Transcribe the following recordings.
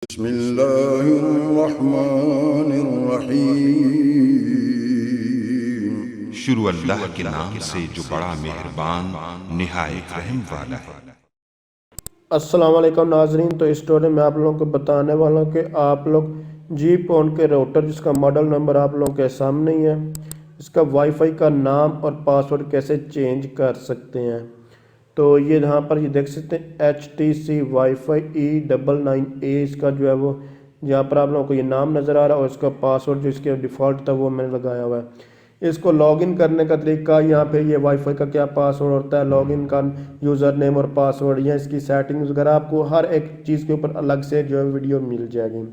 बिस्मिल्लाहिर्रहमानिर्रहीम। शुरू अल्लाह के नाम से जो बड़ा मेहरबान निहायत रहम वाला है। अस्सलाम वालेकुम नाजरीन। तो इस स्टोरी में आप लोगों को बताने वाला हूँ कि आप लोग GPON के राउटर जिसका मॉडल नंबर आप लोगों के सामने ही है, इसका वाईफाई का नाम और पासवर्ड कैसे चेंज कर सकते हैं। तो ये यहाँ पर ये देख सकते हैं HTC वाईफाई E99A इसका जो है वो यहाँ पर आप लोगों को ये नाम नज़र आ रहा है और इसका पासवर्ड जो इसके डिफ़ॉल्ट था वो मैंने लगाया हुआ है। इसको लॉगिन करने का तरीका यहाँ पे ये वाईफाई का क्या पासवर्ड होता है, लॉगिन का यूज़र नेम और पासवर्ड या इसकी सेटिंग्स वगैरह आपको हर एक चीज़ के ऊपर अलग से जो है वीडियो मिल जाएगी।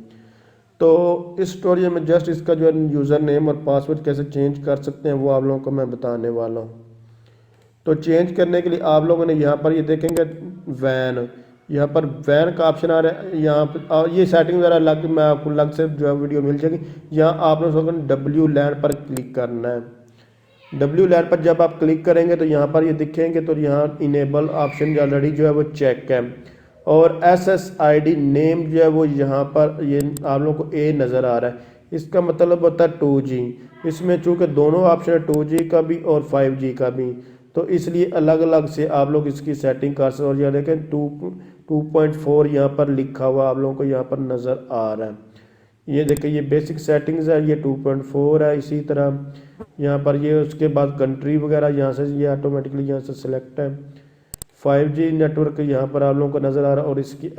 तो इस स्टोरी में जस्ट इसका जो है यूज़र नेम और पासवर्ड कैसे चेंज कर सकते हैं वो आप लोगों को मैं बताने वाला हूँ। तो चेंज करने के लिए आप लोगों ने यहाँ पर ये देखेंगे वैन, यहाँ पर वैन का ऑप्शन आ रहा है। यहाँ पर ये सेटिंग वगैरह अलग मैं आपको अलग से जो है वीडियो मिल जाएगी। यहाँ आप लोगों को WLAN पर क्लिक करना है। WLAN पर जब आप क्लिक करेंगे तो यहाँ पर ये दिखेंगे, तो यहाँ इनेबल ऑप्शन ऑलरेडी जो है वो चेक है और SSID नेम जो है वो यहाँ पर ये आप लोगों को A नज़र आ रहा है। इसका मतलब होता है 2G। इसमें चूँकि दोनों ऑप्शन है 2G का भी और 5G का भी, तो इसलिए अलग अलग से आप लोग इसकी सेटिंग कर सकते। और यहाँ देखें 2.4 यहाँ पर लिखा हुआ आप लोगों को यहाँ पर नज़र आ रहा है। ये देखिए ये बेसिक सेटिंग्स है, ये 2.4 है। इसी तरह यहाँ पर ये उसके बाद कंट्री वगैरह यहाँ से ये ऑटोमेटिकली यहाँ से सिलेक्ट है। 5G नेटवर्क यहाँ पर आप लोगों को नज़र आ रहा है और इसकी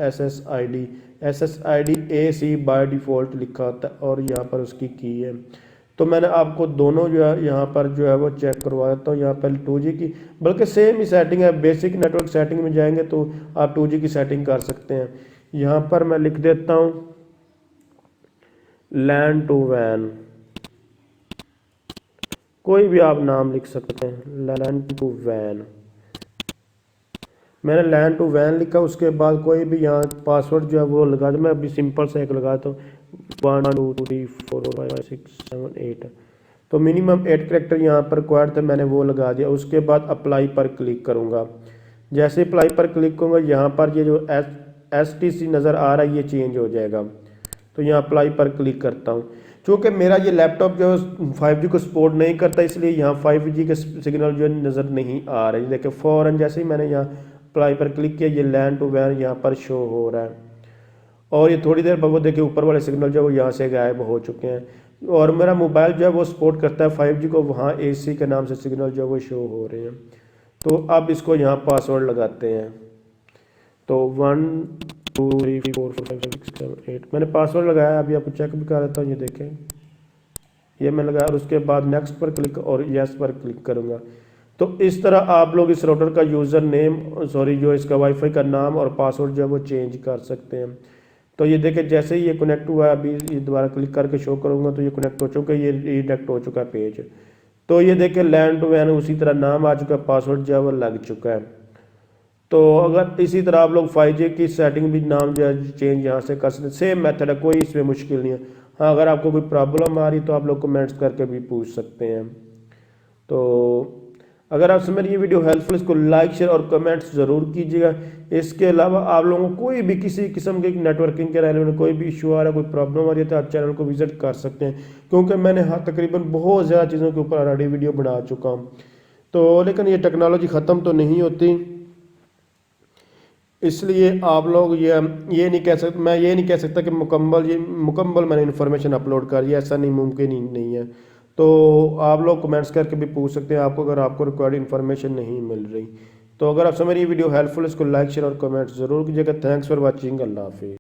SSID AC बाय डिफ़ॉल्ट लिखा होता है और यहाँ पर उसकी की है। तो मैंने आपको दोनों जो है यहाँ पर जो है वो चेक करवा देता हूँ। यहाँ पर 2G की बल्कि सेम ही सेटिंग है, बेसिक नेटवर्क सेटिंग में जाएंगे तो आप 2G की सेटिंग कर सकते हैं। यहाँ पर मैं लिख देता हूँ LAN to WAN, कोई भी आप नाम लिख सकते हैं, LAN to WAN। मैंने LAN to WAN लिखा, उसके बाद कोई भी यहाँ पासवर्ड जो है वो लगा दो। मैं अभी सिंपल से एक लगाता हूँ 1 2 3 4 5 6 7 8, तो मिनिमम 8 कैरेक्टर यहाँ पर रिक्वायर्ड थे, मैंने वो लगा दिया। उसके बाद अप्लाई पर क्लिक करूँगा। जैसे अप्लाई पर क्लिक करूँगा यहाँ पर ये जो STC नज़र आ रहा है ये चेंज हो जाएगा। तो यहाँ अप्लाई पर क्लिक करता हूँ। चूँकि मेरा ये लैपटॉप जो 5G को सपोर्ट नहीं करता, इसलिए यहाँ 5G के सिग्नल जो नज़र नहीं आ रहे। देखिए फ़ौरन जैसे ही मैंने यहाँ अप्लाई पर क्लिक किया ये LAN to WAN यहाँ पर शो हो रहा है और ये थोड़ी देर बाद वो देखिए ऊपर वाले सिग्नल जो है वो यहाँ से गायब हो चुके हैं और मेरा मोबाइल जो है वो सपोर्ट करता है 5G को, वहाँ AC के नाम से सिग्नल जो है वो शो हो रहे हैं। तो अब इसको यहाँ पासवर्ड लगाते हैं। तो 1 2 3 4 5 6 7 8 मैंने पासवर्ड लगाया। अभी आपको चेक भी कर देता हूँ। ये देखें ये मैं लगाया और उसके बाद नेक्स्ट पर क्लिक और यस पर क्लिक करूँगा। तो इस तरह आप लोग इस राउटर का यूज़र नेम जो इसका वाईफाई का नाम और पासवर्ड जो है वो चेंज कर सकते हैं। तो ये देखें जैसे ही ये कनेक्ट हुआ है, अभी ये दोबारा क्लिक करके शो करूँगा तो ये कनेक्ट हो चुका है, ये रिडायरेक्ट हो चुका है पेज। तो ये देखें LAN to WAN उसी तरह नाम आ चुका है, पासवर्ड जो है वो लग चुका है। तो अगर इसी तरह आप लोग 5G की सेटिंग भी नाम जो है चेंज यहाँ से कर सकते हैं। सेम मेथड है, कोई इसमें मुश्किल नहीं है। हाँ अगर आपको कोई प्रॉब्लम आ रही तो आप लोग कमेंट्स करके भी पूछ सकते हैं। तो अगर आपसे मेरी ये वीडियो हेल्पफुल, इसको लाइक शेयर और कमेंट्स ज़रूर कीजिएगा। इसके अलावा आप लोगों को कोई भी किसी किस्म के नेटवर्किंग के रेलेवेंट कोई भी इशू आ रहा है, कोई प्रॉब्लम आ रही है तो आप चैनल को विजिट कर सकते हैं, क्योंकि मैंने तकरीबन बहुत ज़्यादा चीज़ों के ऊपर ऑलरेडी वीडियो बना चुका हूँ। तो लेकिन ये टेक्नोलॉजी ख़त्म तो नहीं होती, इसलिए आप लोग ये नहीं कह सकते, मैं ये नहीं कह सकता कि मुकम्मल मैंने इन्फॉर्मेशन अपलोड कर दिया, ऐसा नहीं, मुमकिन ही नहीं है। तो आप लोग कमेंट्स करके भी पूछ सकते हैं आपको अगर आपको रिक्वायर्ड इन्फॉर्मेशन नहीं मिल रही। तो अगर आप समझ ये वीडियो हेल्पफुल, इसको लाइक शेयर और कमेंट्स ज़रूर कीजिएगा। Thanks for watching. अल्लाह हाफिज़।